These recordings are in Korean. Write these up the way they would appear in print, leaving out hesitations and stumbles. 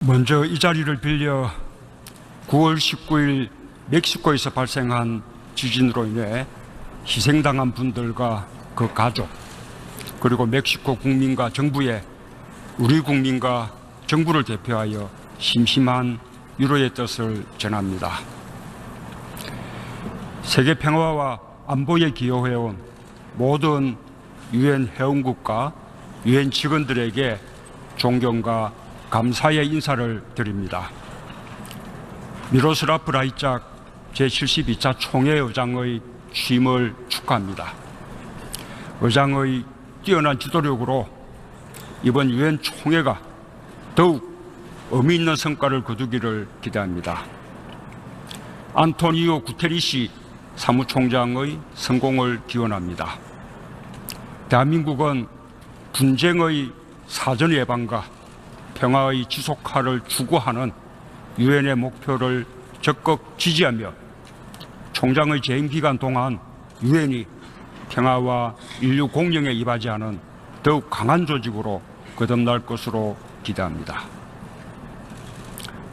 먼저 이 자리를 빌려 9월 19일 멕시코에서 발생한 지진으로 인해 희생당한 분들과 그 가족, 그리고 멕시코 국민과 정부에 우리 국민과 정부를 대표하여 심심한 위로의 뜻을 전합니다. 세계 평화와 안보에 기여해온 모든 유엔 회원국과 유엔 직원들에게 존경과 감사의 인사를 드립니다. 미로슬라프 라이짝 제72차 총회의장의 취임을 축하합니다. 의장의 뛰어난 지도력으로 이번 유엔 총회가 더욱 의미 있는 성과를 거두기를 기대합니다. 안토니오 구테리시 사무총장의 성공을 기원합니다. 대한민국은 분쟁의 사전 예방과 평화의 지속화를 추구하는 유엔의 목표를 적극 지지하며 총장의 재임 기간 동안 유엔이 평화와 인류 공영에 이바지하는 더욱 강한 조직으로 거듭날 것으로 기대합니다.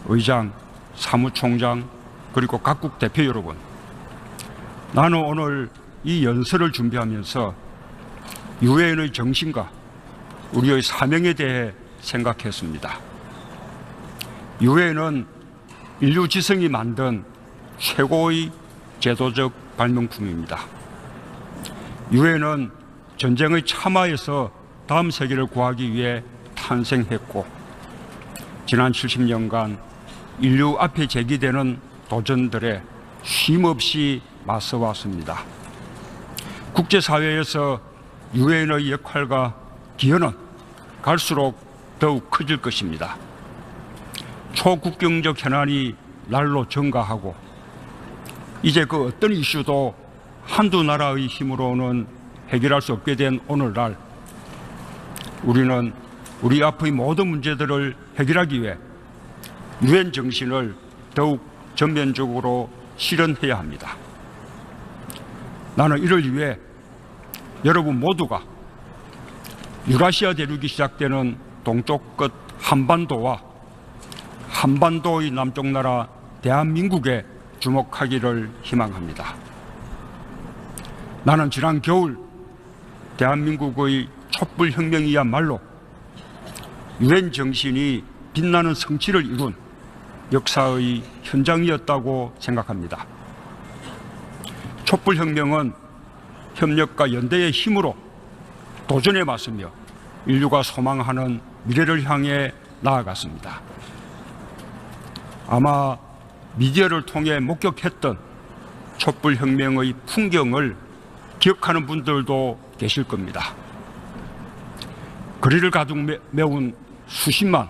의장, 사무총장, 그리고 각국 대표 여러분, 나는 오늘 이 연설을 준비하면서 유엔의 정신과 우리의 사명에 대해 생각했습니다. 유엔은 인류 지성이 만든 최고의 제도적 발명품입니다. 유엔은 전쟁의 참화에서 다음 세계를 구하기 위해 탄생했고, 지난 70년간 인류 앞에 제기되는 도전들에 쉼없이 맞서왔습니다. 국제사회에서 유엔의 역할과 기여는 갈수록 더욱 커질 것입니다. 초국경적 현안이 날로 증가하고 이제 그 어떤 이슈도 한두 나라의 힘으로는 해결할 수 없게 된 오늘날, 우리는 우리 앞의 모든 문제들을 해결하기 위해 유엔 정신을 더욱 전면적으로 실현해야 합니다. 나는 이를 위해 여러분 모두가 유라시아 대륙이 시작되는 동쪽 끝 한반도와 한반도의 남쪽 나라 대한민국에 주목하기를 희망합니다. 나는 지난 겨울 대한민국의 촛불혁명이야말로 유엔 정신이 빛나는 성취를 이룬 역사의 현장이었다고 생각합니다. 촛불혁명은 협력과 연대의 힘으로 도전에 맞서며 인류가 소망하는 미래를 향해 나아갔습니다. 아마 미디어를 통해 목격했던 촛불혁명의 풍경을 기억하는 분들도 계실 겁니다. 거리를 가득 메운 수십만,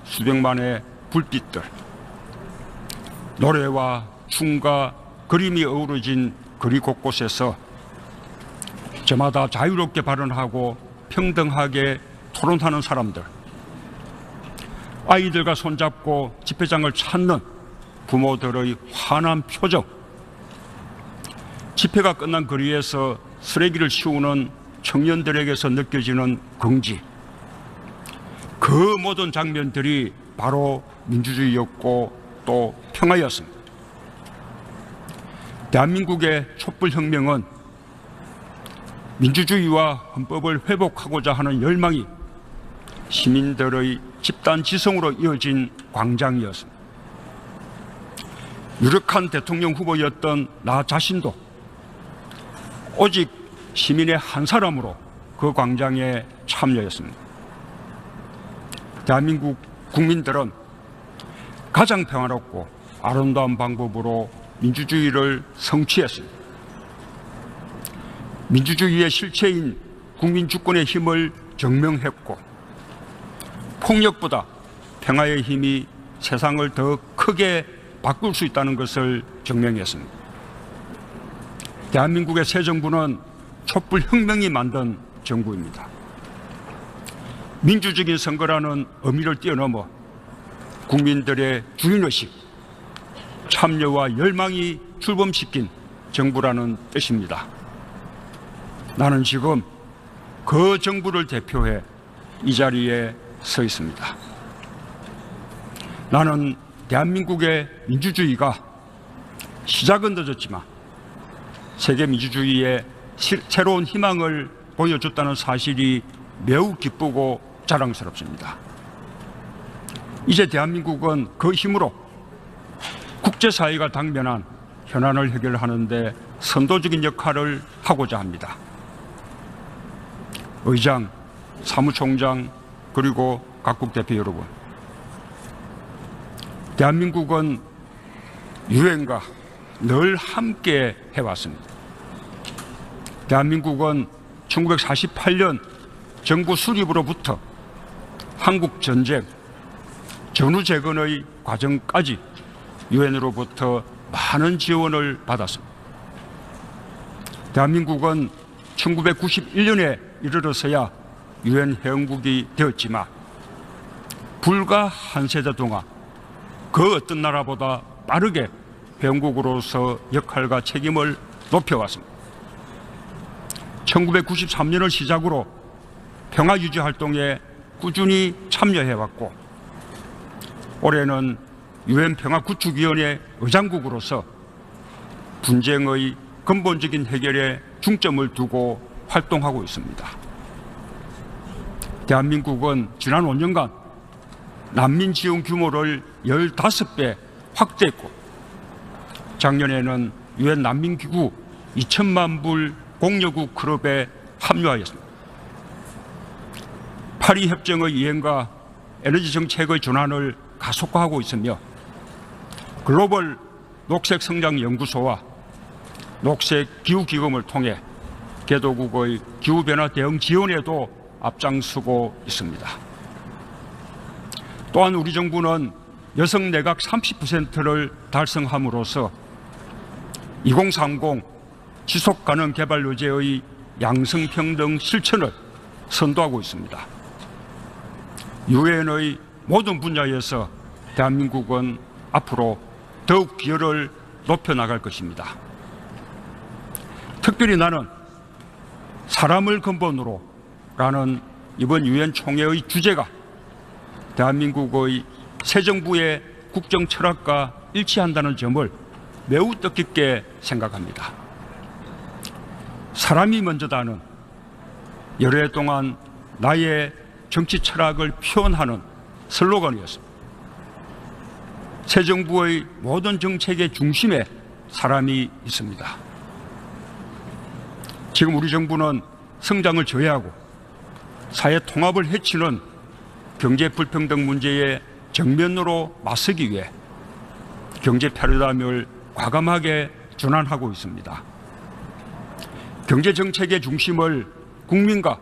수백만의 불빛들, 노래와 춤과 그림이 어우러진 거리 곳곳에서 저마다 자유롭게 발언하고 평등하게 토론하는 사람들, 아이들과 손잡고 집회장을 찾는 부모들의 환한 표정, 집회가 끝난 거리에서 쓰레기를 치우는 청년들에게서 느껴지는 긍지, 그 모든 장면들이 바로 민주주의였고 또 평화였습니다. 대한민국의 촛불혁명은 민주주의와 헌법을 회복하고자 하는 열망이 시민들의 집단 지성으로 이어진 광장이었습니다. 유력한 대통령 후보였던 나 자신도 오직 시민의 한 사람으로 그 광장에 참여했습니다. 대한민국 국민들은 가장 평화롭고 아름다운 방법으로 민주주의를 성취했습니다. 민주주의의 실체인 국민주권의 힘을 증명했고, 폭력보다 평화의 힘이 세상을 더 크게 바꿀 수 있다는 것을 증명했습니다. 대한민국의 새 정부는 촛불혁명이 만든 정부입니다. 민주적인 선거라는 의미를 뛰어넘어 국민들의 주인의식, 참여와 열망이 출범시킨 정부라는 뜻입니다. 나는 지금 그 정부를 대표해 이 자리에 서 있습니다. 나는 대한민국의 민주주의가 시작은 늦었지만 세계 민주주의의 새로운 희망을 보여줬다는 사실이 매우 기쁘고 자랑스럽습니다. 이제 대한민국은 그 힘으로 국제사회가 당면한 현안을 해결하는 데 선도적인 역할을 하고자 합니다. 의장, 사무총장, 그리고 각국 대표 여러분, 대한민국은 유엔과 늘 함께 해왔습니다. 대한민국은 1948년 정부 수립으로부터 한국 전쟁, 전후 재건의 과정까지 유엔으로부터 많은 지원을 받았습니다. 대한민국은 1991년에 이르러서야 유엔 회원국이 되었지만 불과 한 세대 동안 그 어떤 나라보다 빠르게 회원국으로서 역할과 책임을 높여왔습니다. 1993년을 시작으로 평화유지 활동에 꾸준히 참여해왔고 올해는 유엔 평화구축위원회 의장국으로서 분쟁의 근본적인 해결에 중점을 두고 활동하고 있습니다. 대한민국은 지난 5년간 난민 지원 규모를 15배 확대했고 작년에는 유엔 난민기구 2천만 불 공여국 클럽에 합류하였습니다. 파리 협정의 이행과 에너지 정책의 전환을 가속화하고 있으며 글로벌 녹색성장연구소와 녹색기후기금을 통해 개도국의 기후변화 대응 지원에도 앞장서고 있습니다. 또한 우리 정부는 여성 내각 30%를 달성함으로써 2030 지속가능 개발 의제의 양성평등 실천을 선도하고 있습니다. 유엔의 모든 분야에서 대한민국은 앞으로 더욱 기여를 높여나갈 것입니다. 특별히 나는 사람을 근본으로 라는 이번 유엔 총회의 주제가 대한민국의 새 정부의 국정 철학과 일치한다는 점을 매우 뜻깊게 생각합니다. 사람이 먼저다는 여러 해 동안 나의 정치 철학을 표현하는 슬로건이었습니다. 새 정부의 모든 정책의 중심에 사람이 있습니다. 지금 우리 정부는 성장을 저해하고 사회 통합을 해치는 경제 불평등 문제에 정면으로 맞서기 위해 경제 패러다임을 과감하게 전환하고 있습니다. 경제 정책의 중심을 국민과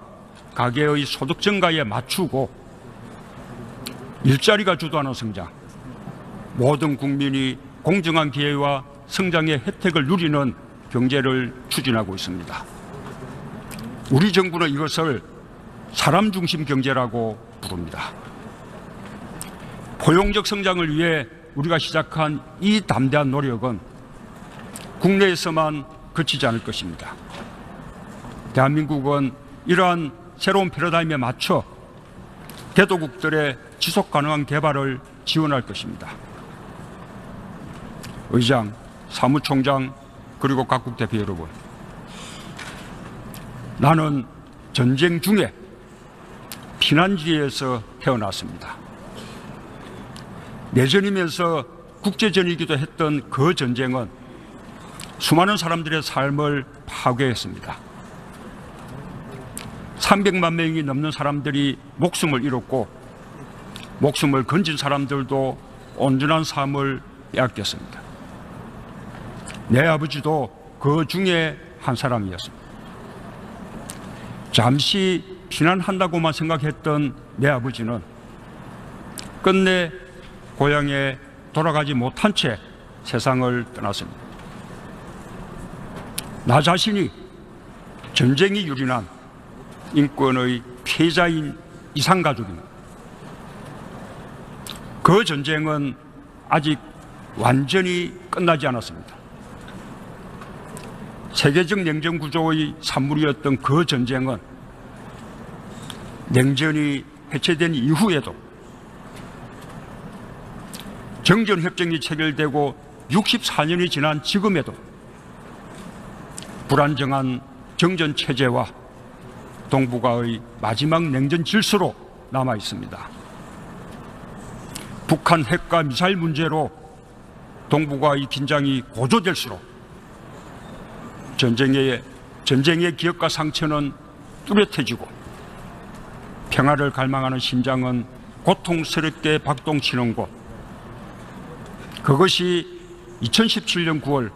가계의 소득 증가에 맞추고 일자리가 주도하는 성장, 모든 국민이 공정한 기회와 성장의 혜택을 누리는 경제를 추진하고 있습니다. 우리 정부는 이것을 사람 중심 경제라고 부릅니다. 포용적 성장을 위해 우리가 시작한 이 담대한 노력은 국내에서만 그치지 않을 것입니다. 대한민국은 이러한 새로운 패러다임에 맞춰 개도국들의 지속 가능한 개발을 지원할 것입니다. 의장, 사무총장, 그리고 각국 대표 여러분, 나는 전쟁 중에 피난지에서 태어났습니다. 내전이면서 국제전이기도 했던 그 전쟁은 수많은 사람들의 삶을 파괴했습니다. 300만 명이 넘는 사람들이 목숨을 잃었고 목숨을 건진 사람들도 온전한 삶을 빼앗겼습니다. 내 아버지도 그 중에 한 사람이었습니다. 잠시 피난한다고만 생각했던 내 아버지는 끝내 고향에 돌아가지 못한 채 세상을 떠났습니다. 나 자신이 전쟁이 유린한 인권의 피해자인 이산가족입니다. 그 전쟁은 아직 완전히 끝나지 않았습니다. 세계적 냉전 구조의 산물이었던 그 전쟁은 냉전이 해체된 이후에도 정전협정이 체결되고 64년이 지난 지금에도 불안정한 정전체제와 동북아의 마지막 냉전 질서로 남아 있습니다. 북한 핵과 미사일 문제로 동북아의 긴장이 고조될수록 전쟁의 기억과 상처는 뚜렷해지고 평화를 갈망하는 심장은 고통스럽게 박동치는 곳, 그것이 2017년 9월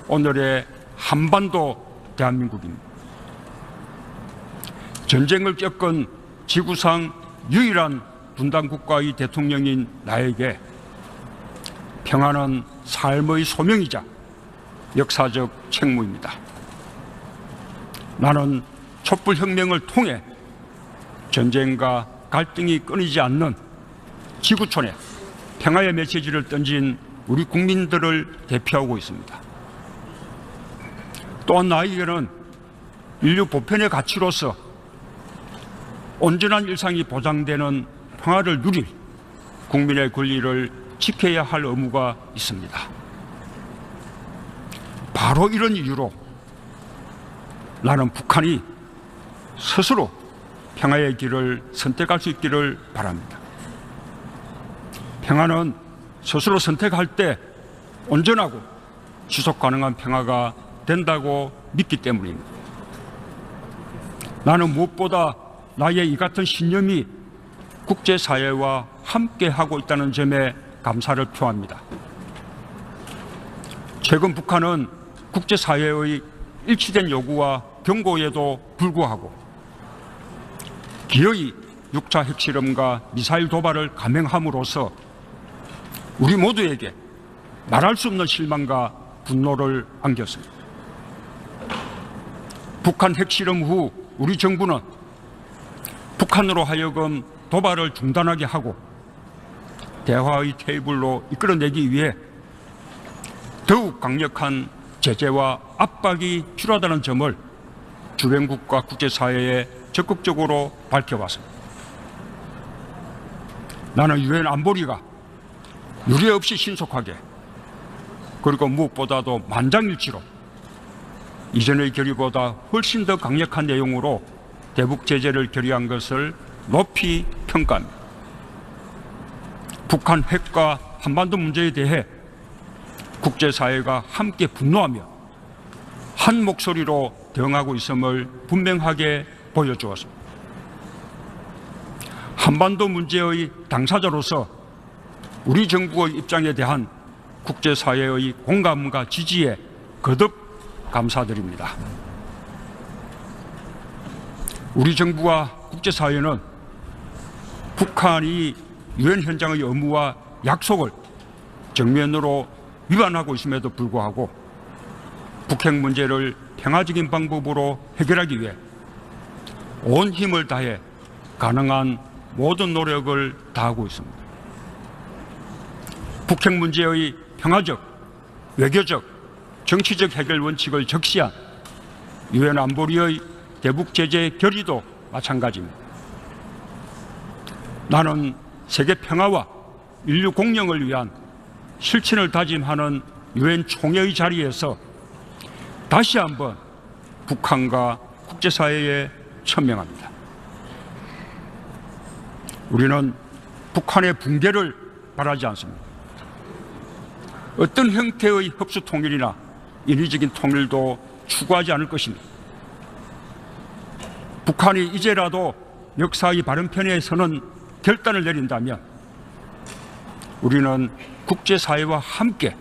오늘의 한반도 대한민국입니다. 전쟁을 겪은 지구상 유일한 분단 국가의 대통령인 나에게 평화는 삶의 소명이자 역사적 책무입니다. 나는 촛불혁명을 통해 전쟁과 갈등이 끊이지 않는 지구촌에 평화의 메시지를 던진 우리 국민들을 대표하고 있습니다. 또한 나에게는 인류 보편의 가치로서 온전한 일상이 보장되는 평화를 누릴 국민의 권리를 지켜야 할 의무가 있습니다. 바로 이런 이유로 나는 북한이 스스로 평화의 길을 선택할 수 있기를 바랍니다. 평화는 스스로 선택할 때 온전하고 지속 가능한 평화가 된다고 믿기 때문입니다. 나는 무엇보다 나의 이 같은 신념이 국제사회와 함께하고 있다는 점에 감사를 표합니다. 최근 북한은 국제사회의 일치된 요구와 경고에도 불구하고 기어이 6차 핵실험과 미사일 도발을 감행함으로써 우리 모두에게 말할 수 없는 실망과 분노를 안겼습니다. 북한 핵실험 후 우리 정부는 북한으로 하여금 도발을 중단하게 하고 대화의 테이블로 이끌어내기 위해 더욱 강력한 제재와 압박이 필요하다는 점을 주변국과 국제사회에 적극적으로 밝혀왔습니다. 나는 유엔 안보리가 유례 없이 신속하게 그리고 무엇보다도 만장일치로 이전의 결의보다 훨씬 더 강력한 내용으로 대북 제재를 결의한 것을 높이 평가합니다. 북한 핵과 한반도 문제에 대해 국제사회가 함께 분노하며 한 목소리로 대응하고 있음을 분명하게 보여주었습니다. 한반도 문제의 당사자로서 우리 정부의 입장에 대한 국제사회의 공감과 지지에 거듭 감사드립니다. 우리 정부와 국제사회는 북한이 유엔 현장의 의무와 약속을 정면으로 위반하고 있음에도 불구하고 북핵 문제를 평화적인 방법으로 해결하기 위해 온 힘을 다해 가능한 모든 노력을 다하고 있습니다. 북핵 문제의 평화적, 외교적, 정치적 해결 원칙을 적시한 유엔 안보리의 대북 제재 결의도 마찬가지입니다. 나는 세계 평화와 인류 공영을 위한 실천을 다짐하는 유엔 총회의 자리에서 다시 한번 북한과 국제사회에 천명합니다. 우리는 북한의 붕괴를 바라지 않습니다. 어떤 형태의 흡수 통일이나 인위적인 통일도 추구하지 않을 것입니다. 북한이 이제라도 역사의 바른 편에 서는 결단을 내린다면 우리는 국제사회와 함께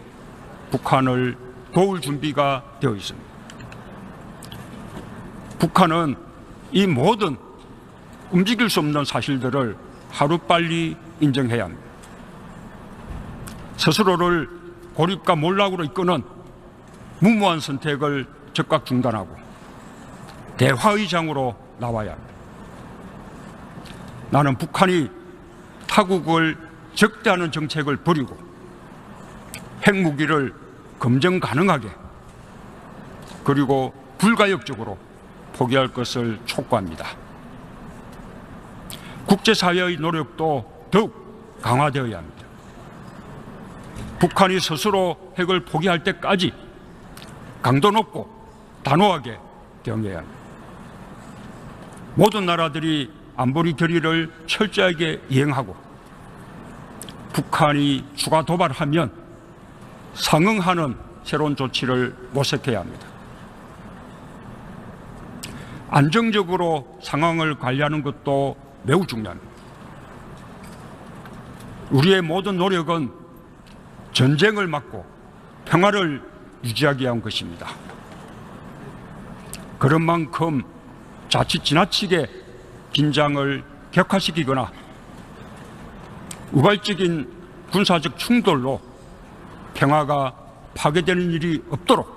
북한을 도울 준비가 되어 있습니다. 북한은 이 모든 움직일 수 없는 사실들을 하루빨리 인정해야 합니다. 스스로를 고립과 몰락으로 이끄는 무모한 선택을 즉각 중단하고 대화의 장으로 나와야 합니다. 나는 북한이 타국을 적대하는 정책을 버리고 핵무기를 검증 가능하게 그리고 불가역적으로 포기할 것을 촉구합니다. 국제사회의 노력도 더욱 강화되어야 합니다. 북한이 스스로 핵을 포기할 때까지 강도 높고 단호하게 대응해야 합니다. 모든 나라들이 안보리 결의를 철저하게 이행하고 북한이 추가 도발하면 상응하는 새로운 조치를 모색해야 합니다. 안정적으로 상황을 관리하는 것도 매우 중요합니다. 우리의 모든 노력은 전쟁을 막고 평화를 유지하기 위한 것입니다. 그런 만큼 자칫 지나치게 긴장을 격화시키거나 우발적인 군사적 충돌로 평화가 파괴되는 일이 없도록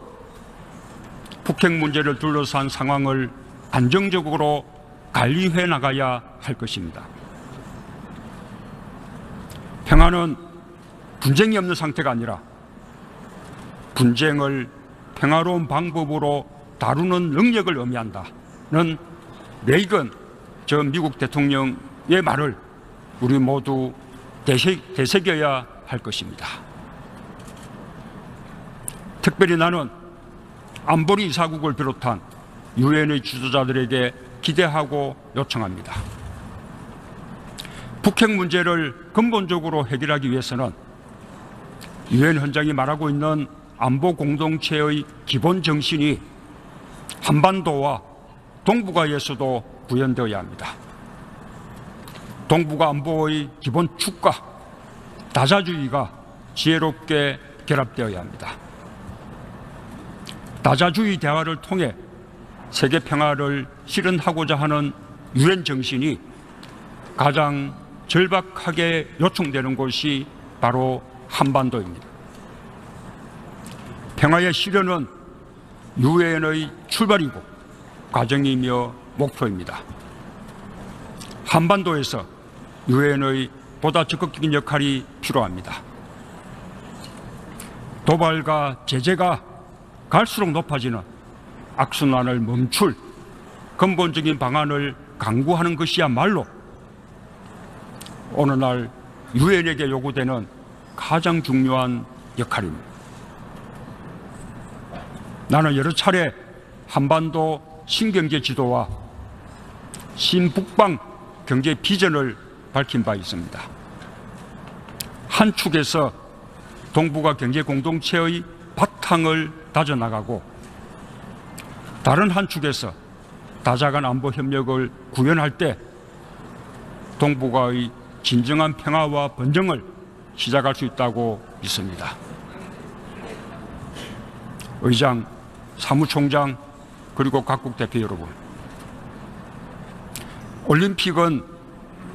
북핵 문제를 둘러싼 상황을 안정적으로 관리해 나가야 할 것입니다. 평화는 분쟁이 없는 상태가 아니라 분쟁을 평화로운 방법으로 다루는 능력을 의미한다는 레이건 전 미국 대통령의 말을 우리 모두 되새겨야 할 것입니다. 특별히 나는 안보리 이사국을 비롯한 유엔의 지도자들에게 기대하고 요청합니다. 북핵 문제를 근본적으로 해결하기 위해서는 유엔 헌장이 말하고 있는 안보 공동체의 기본 정신이 한반도와 동북아에서도 구현되어야 합니다. 동북아 안보의 기본 축과 다자주의가 지혜롭게 결합되어야 합니다. 다자주의 대화를 통해 세계 평화를 실현하고자 하는 유엔 정신이 가장 절박하게 요청되는 곳이 바로 한반도입니다. 평화의 실현은 유엔의 출발이고 과정이며 목표입니다. 한반도에서 유엔의 보다 적극적인 역할이 필요합니다. 도발과 제재가 갈수록 높아지는 악순환을 멈출 근본적인 방안을 강구하는 것이야말로 오늘날 유엔에게 요구되는 가장 중요한 역할입니다. 나는 여러 차례 한반도 신경제 지도와 신북방 경제 비전을 밝힌 바 있습니다. 한 축에서 동북아 경제 공동체의 바탕을 다져나가고 다른 한 축에서 다자간 안보 협력을 구현할 때 동북아의 진정한 평화와 번영을 시작할 수 있다고 믿습니다. 의장, 사무총장, 그리고 각국 대표 여러분, 올림픽은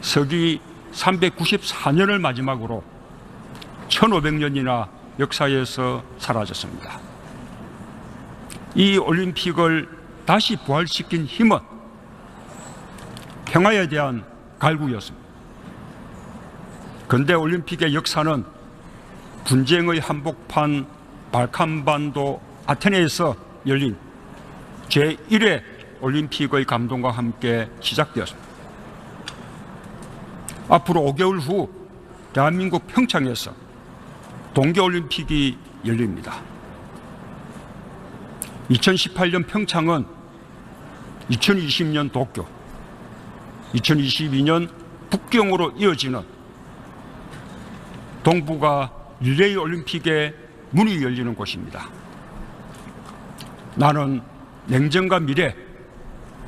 서기 394년을 마지막으로 1500년이나 역사에서 사라졌습니다. 이 올림픽을 다시 부활시킨 힘은 평화에 대한 갈구였습니다. 근대 올림픽의 역사는 분쟁의 한복판 발칸반도 아테네에서 열린 제1회 올림픽의 감동과 함께 시작되었습니다. 앞으로 5개월 후 대한민국 평창에서 동계올림픽이 열립니다. 2018년 평창은 2020년 도쿄, 2022년 북경으로 이어지는 동북아 릴레이 올림픽의 문이 열리는 곳입니다. 나는 냉전과 미래,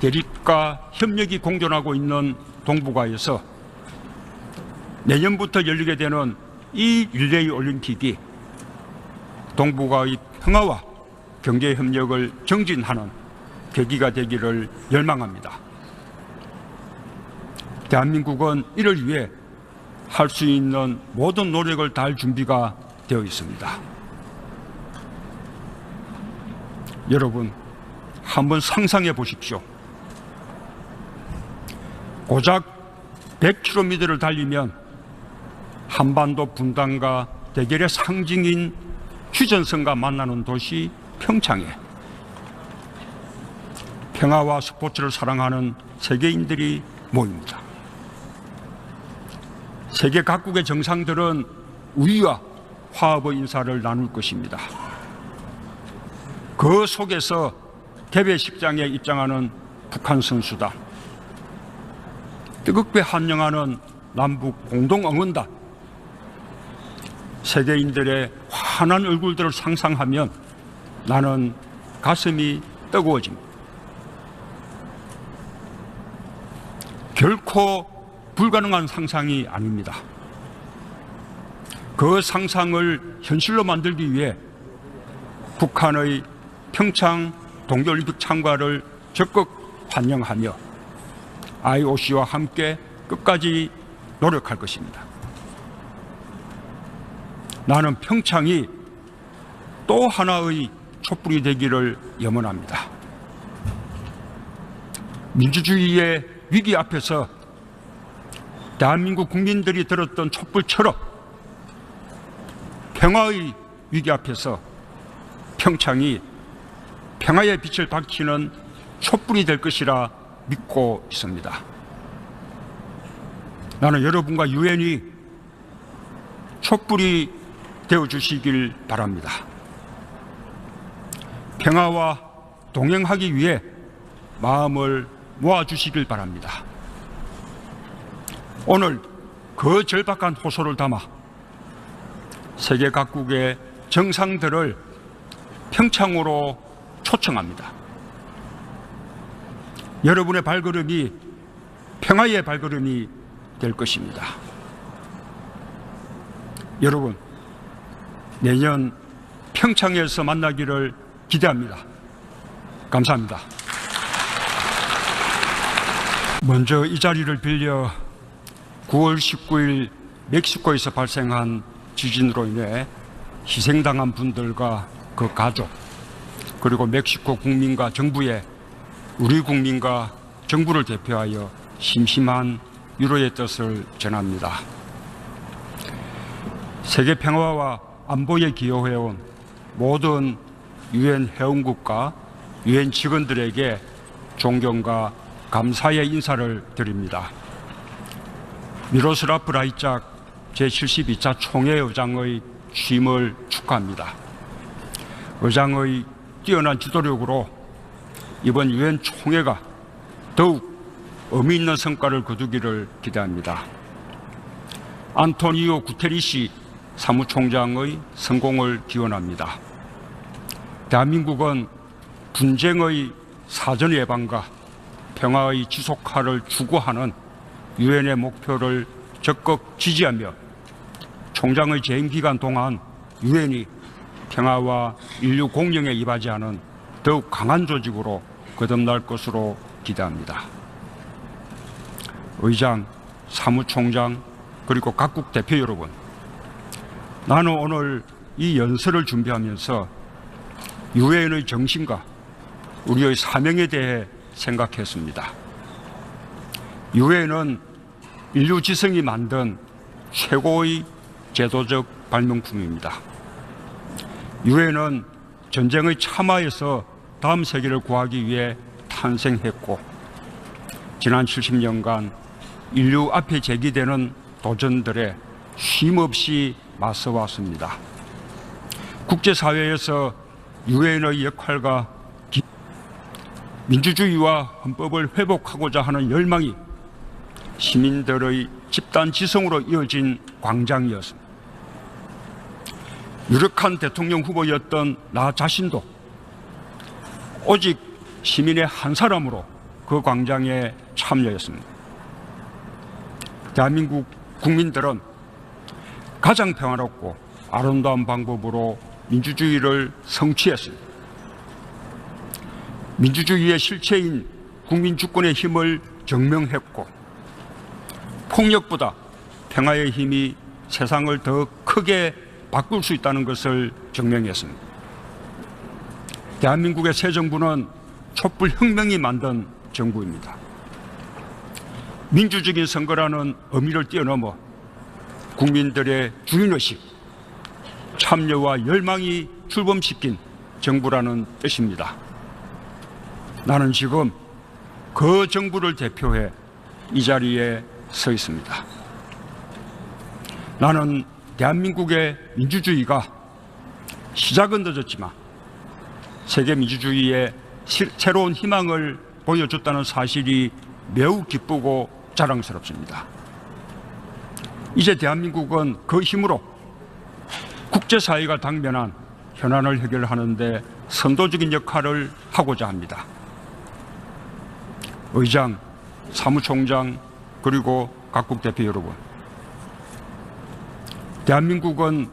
대립과 협력이 공존하고 있는 동북아에서 내년부터 열리게 되는 이 릴레이 올림픽이 동북아의 평화와 경제 협력을 정진하는 계기가 되기를 열망합니다. 대한민국은 이를 위해 할 수 있는 모든 노력을 다할 준비가 되어 있습니다. 여러분, 한번 상상해 보십시오. 고작 100km를 달리면 한반도 분단과 대결의 상징인 휴전선과 만나는 도시 평창에 평화와 스포츠를 사랑하는 세계인들이 모입니다. 세계 각국의 정상들은 우위와 화합의 인사를 나눌 것입니다. 그 속에서 개회식장에 입장하는 북한 선수단, 뜨겁게 환영하는 남북 공동응원단, 세계인들의 환한 얼굴들을 상상하면 나는 가슴이 뜨거워집니다. 결코 불가능한 상상이 아닙니다. 그 상상을 현실로 만들기 위해 북한의 평창 동계올림픽 참가를 적극 환영하며 IOC와 함께 끝까지 노력할 것입니다. 나는 평창이 또 하나의 촛불이 되기를 염원합니다. 민주주의의 위기 앞에서 대한민국 국민들이 들었던 촛불처럼 평화의 위기 앞에서 평창이 평화의 빛을 밝히는 촛불이 될 것이라 믿고 있습니다. 나는 여러분과 유엔이 촛불이 되어주시길 바랍니다. 평화와 동행하기 위해 마음을 모아주시길 바랍니다. 오늘 그 절박한 호소를 담아 세계 각국의 정상들을 평창으로 초청합니다. 여러분의 발걸음이 평화의 발걸음이 될 것입니다. 여러분, 내년 평창에서 만나기를 기대합니다. 감사합니다. 먼저 이 자리를 빌려 9월 19일 멕시코에서 발생한 지진으로 인해 희생당한 분들과 그 가족, 그리고 멕시코 국민과 정부에 우리 국민과 정부를 대표하여 심심한 위로의 뜻을 전합니다. 세계 평화와 안보에 기여해온 모든 유엔 회원국과 유엔 직원들에게 존경과 감사의 인사를 드립니다. 미로슬라프 라이짝 제72차 총회 의장의 취임을 축하합니다. 의장의 뛰어난 지도력으로 이번 유엔 총회가 더욱 의미 있는 성과를 거두기를 기대합니다. 안토니오 구테리시 사무총장의 성공을 기원합니다. 대한민국은 분쟁의 사전 예방과 평화의 지속화를 추구하는 유엔의 목표를 적극 지지하며 총장의 재임 기간 동안 유엔이 평화와 인류 공영에 이바지하는 더욱 강한 조직으로 거듭날 것으로 기대합니다. 의장, 사무총장, 그리고 각국 대표 여러분, 나는 오늘 이 연설을 준비하면서 유엔의 정신과 우리의 사명에 대해 생각했습니다. 유엔은 인류 지성이 만든 최고의 제도적 발명품입니다. 유엔은 전쟁의 참화에서 다음 세계를 구하기 위해 탄생했고, 지난 70년간 인류 앞에 제기되는 도전들에 쉼없이 맞서왔습니다. 국제사회에서 유엔의 역할과 민주주의와 헌법을 회복하고자 하는 열망이 시민들의 집단 지성으로 이어진 광장이었습니다. 유력한 대통령 후보였던 나 자신도 오직 시민의 한 사람으로 그 광장에 참여했습니다. 대한민국 국민들은 가장 평화롭고 아름다운 방법으로 민주주의를 성취했습니다. 민주주의의 실체인 국민주권의 힘을 증명했고, 폭력보다 평화의 힘이 세상을 더 크게 바꿀 수 있다는 것을 증명했습니다. 대한민국의 새 정부는 촛불 혁명이 만든 정부입니다. 민주적인 선거라는 의미를 뛰어넘어 국민들의 주인의식, 참여와 열망이 출범시킨 정부라는 뜻입니다. 나는 지금 그 정부를 대표해 이 자리에 서 있습니다. 나는 대한민국의 민주주의가 시작은 늦었지만 세계 민주주의의 새로운 희망을 보여줬다는 사실이 매우 기쁘고 자랑스럽습니다. 이제 대한민국은 그 힘으로 국제사회가 당면한 현안을 해결하는 데 선도적인 역할을 하고자 합니다. 의장, 사무총장, 그리고 각국 대표 여러분, 대한민국은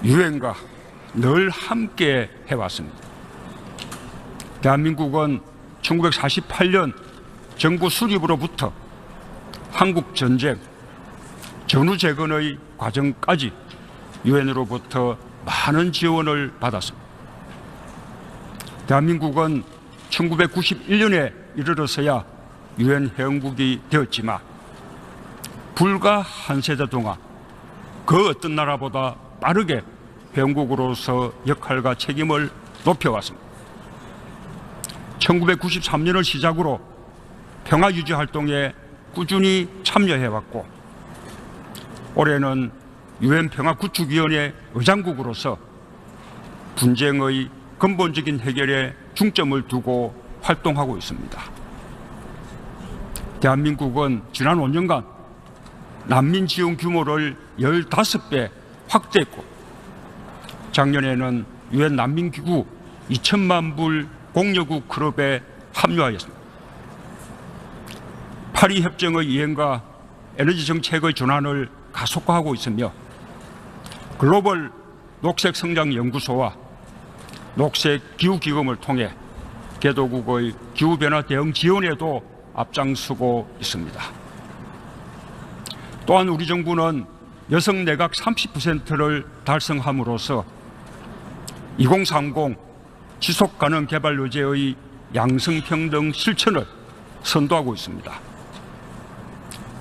유엔과 늘 함께 해왔습니다. 대한민국은 1948년 정부 수립으로부터 한국 전쟁, 전후 재건의 과정까지 유엔으로부터 많은 지원을 받았습니다. 대한민국은 1991년에 이르러서야 유엔 회원국이 되었지만 불과 한 세대 동안 그 어떤 나라보다 빠르게 회원국으로서 역할과 책임을 높여왔습니다. 1993년을 시작으로 평화유지 활동에 꾸준히 참여해왔고 올해는 유엔 평화구축위원회 의장국으로서 분쟁의 근본적인 해결에 중점을 두고 활동하고 있습니다. 대한민국은 지난 5년간 난민 지원 규모를 15배 확대했고 작년에는 유엔 난민기구 2천만 불 공여국 클럽에 합류하였습니다. 파리 협정의 이행과 에너지 정책의 전환을 가속화하고 있으며 글로벌 녹색성장연구소와 녹색기후기금을 통해 개도국의 기후변화 대응 지원에도 앞장서고 있습니다. 또한 우리 정부는 여성 내각 30%를 달성함으로써 2030 지속가능 개발 의제의 양성평등 실천을 선도하고 있습니다.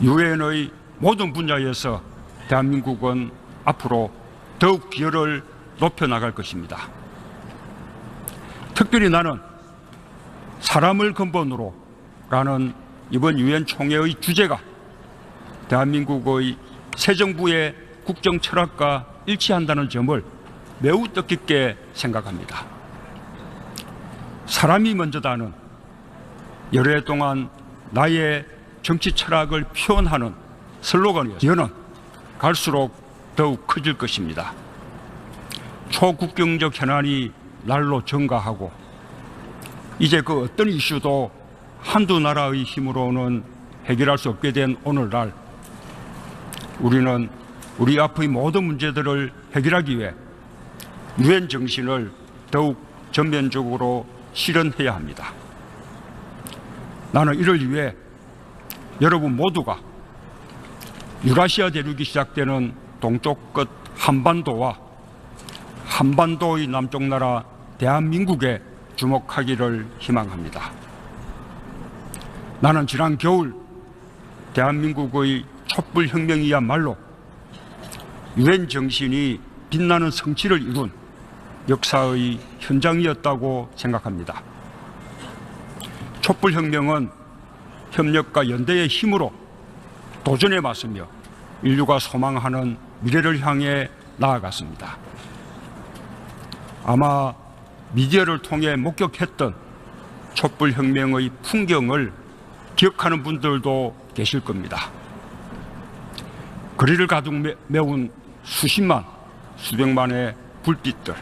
유엔의 모든 분야에서 대한민국은 앞으로 더욱 기여를 높여나갈 것입니다. 특별히 나는 사람을 근본으로 라는 이번 유엔 총회의 주제가 대한민국의 새 정부의 국정 철학과 일치한다는 점을 매우 뜻깊게 생각합니다. 사람이 먼저다는 여러 해 동안 나의 정치 철학을 표현하는 슬로건이었습니다. 기여는 갈수록 더욱 커질 것입니다. 초국경적 현안이 날로 증가하고 이제 그 어떤 이슈도 한두 나라의 힘으로는 해결할 수 없게 된 오늘날 우리는 우리 앞의 모든 문제들을 해결하기 위해 유엔 정신을 더욱 전면적으로 실현해야 합니다. 나는 이를 위해 여러분 모두가 유라시아 대륙이 시작되는 동쪽 끝 한반도와 한반도의 남쪽 나라 대한민국에 주목하기를 희망합니다. 나는 지난 겨울 대한민국의 촛불혁명이야말로 유엔 정신이 빛나는 성취를 이룬 역사의 현장이었다고 생각합니다. 촛불혁명은 협력과 연대의 힘으로 도전에 맞서며 인류가 소망하는 미래를 향해 나아갔습니다. 아마 미디어를 통해 목격했던 촛불혁명의 풍경을 기억하는 분들도 계실 겁니다. 거리를 가득 메운 수십만, 수백만의 불빛들,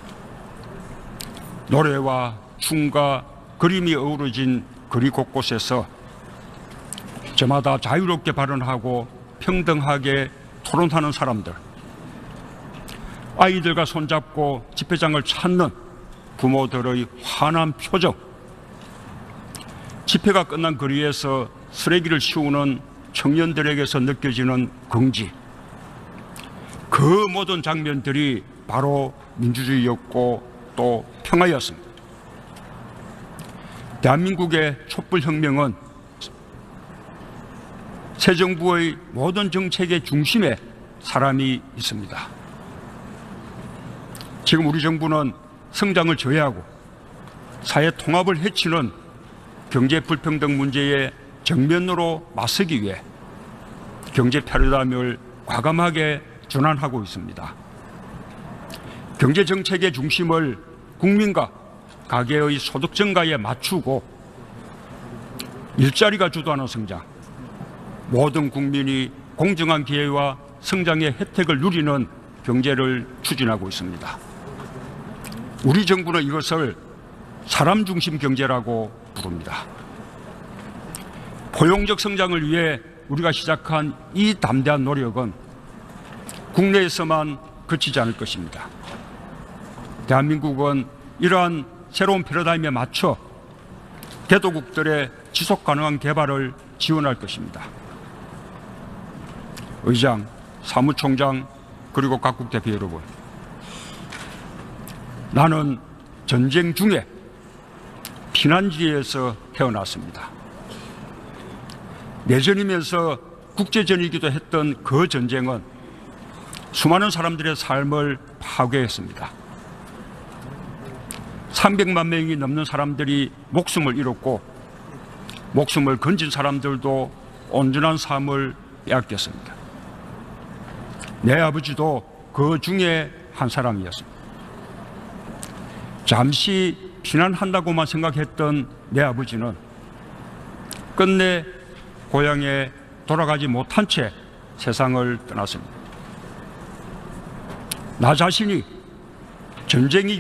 노래와 춤과 그림이 어우러진 거리 곳곳에서 저마다 자유롭게 발언하고 평등하게 토론하는 사람들, 아이들과 손잡고 집회장을 찾는 부모들의 환한 표정, 집회가 끝난 거리에서 쓰레기를 치우는 청년들에게서 느껴지는 긍지, 그 모든 장면들이 바로 민주주의였고 또 평화였습니다. 대한민국의 촛불혁명은 새 정부의 모든 정책의 중심에 사람이 있습니다. 지금 우리 정부는 성장을 저해하고 사회 통합을 해치는 경제 불평등 문제에 정면으로 맞서기 위해 경제 패러다임을 과감하게 준환하고 있습니다. 경제정책의 중심을 국민과 가계의 소득 증가에 맞추고 일자리가 주도하는 성장, 모든 국민이 공정한 기회와 성장의 혜택을 누리는 경제를 추진하고 있습니다. 우리 정부는 이것을 사람 중심 경제라고 부릅니다. 포용적 성장을 위해 우리가 시작한 이 담대한 노력은 국내에서만 그치지 않을 것입니다. 대한민국은 이러한 새로운 패러다임에 맞춰 개도국들의 지속 가능한 개발을 지원할 것입니다. 의장, 사무총장, 그리고 각국 대표 여러분, 나는 전쟁 중에 피난지에서 태어났습니다. 내전이면서 국제전이기도 했던 그 전쟁은 수많은 사람들의 삶을 파괴했습니다. 300만 명이 넘는 사람들이 목숨을 잃었고 목숨을 건진 사람들도 온전한 삶을 빼앗겼습니다. 내 아버지도 그 중에 한 사람이었습니다. 잠시 피난한다고만 생각했던 내 아버지는 끝내 고향에 돌아가지 못한 채 세상을 떠났습니다. 나 자신이 전쟁이